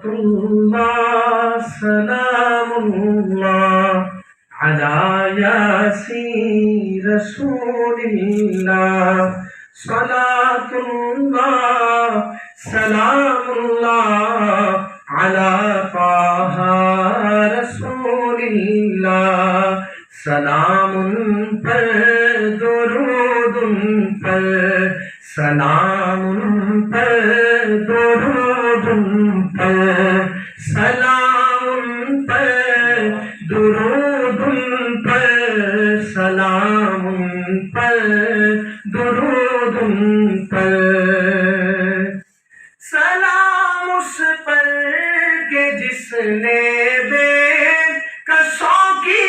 الله سلام الله على ياسين رسول الله صلاة الله سلام الله على طه رسول الله سلام پر درود پر سلام پر درود پر سلام پر درود پر سلام پر درود پر سلام اس پر کہ جس نے بے کسوں کی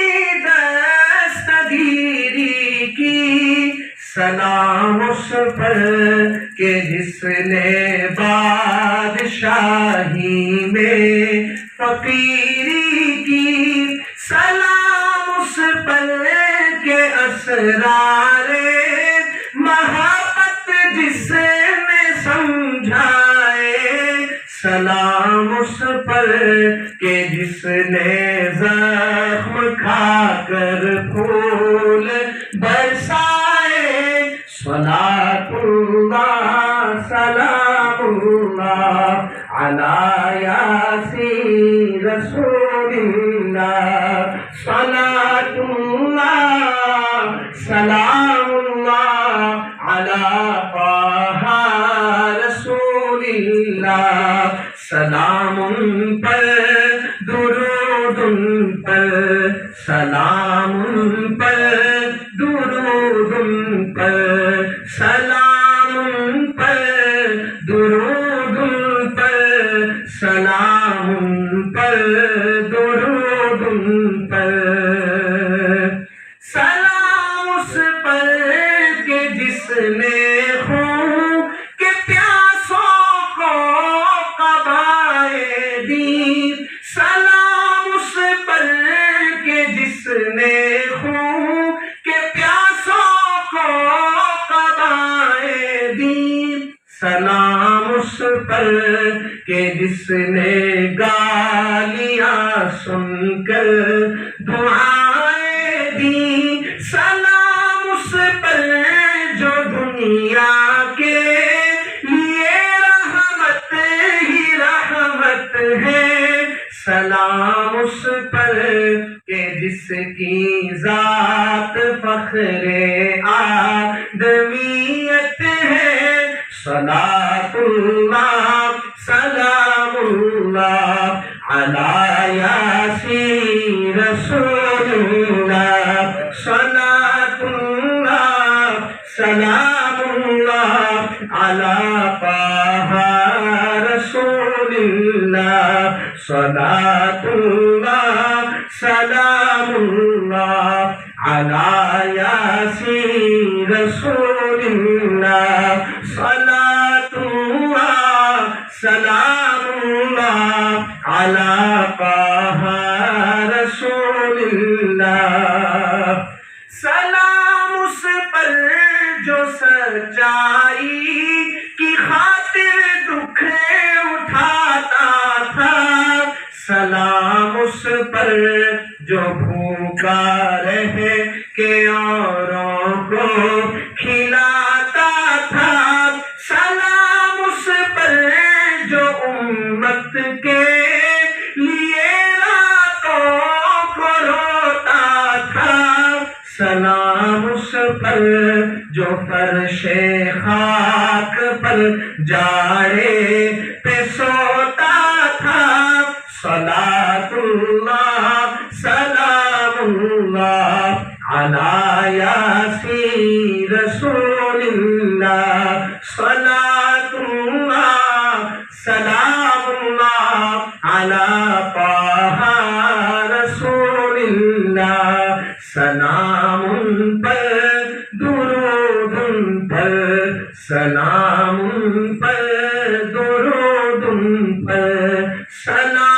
دستگیری کی سلام اس پر کہ جس نے بادشاہی میں فقیری کی سلام اس پر کہ اسرار محبت جس نے سمجھائے سلام اس پر کہ جس نے زخم کھا کر پھول برسائے صلاۃ اللہ سلام اللہ علی یاسین رسول اللہ صلاۃ اللہ سلام اللہ علی طہ رسول اللہ سلام پر درود پر سلام پر درود پر سلام پر درود پر سلام پر درود پر سلام اس پر کہ جس نے خون کے پیاسوں کو قبائے دی سلام اس پر کہ جس نے خون کے پیاسوں کو قبائے دی سلام اس پر کہ جس نے گالیاں سن کر دعائیں دی سلام اس پر جو دنیا کے لیے رحمت ہی رحمت ہے سلام اس پر کہ جس کی ذات فخر آدمیت ہے صلاۃ اللہ سلام اللہ علی یاسین رسول اللہ صلاۃ اللہ سلام اللہ علی طہ رسول اللہ صلاۃ اللہ سلام اللہ علی یاسین رسول اللہ صلاۃ اللہ سلام اللہ علی طہ رسول اللہ سلام اس پر جو سچائی کی خاطر دکھ اٹھاتا تھا سلام اس پر جو بھوکا رہ کے اوروں کو کھلاتا تھا سلام اس پر جو امت کے لیے راتوں کو روتا تھا سلام اس پر جو فرش خاک پر جاڑے پہ سوتا تھا صلاۃ اللہ سلام اللہ علی یاسین رسول اللہ صلاۃ اللہ سلام اللہ علی طہ رسول اللہ سلام پر درود پر سلام پر درود پر سلام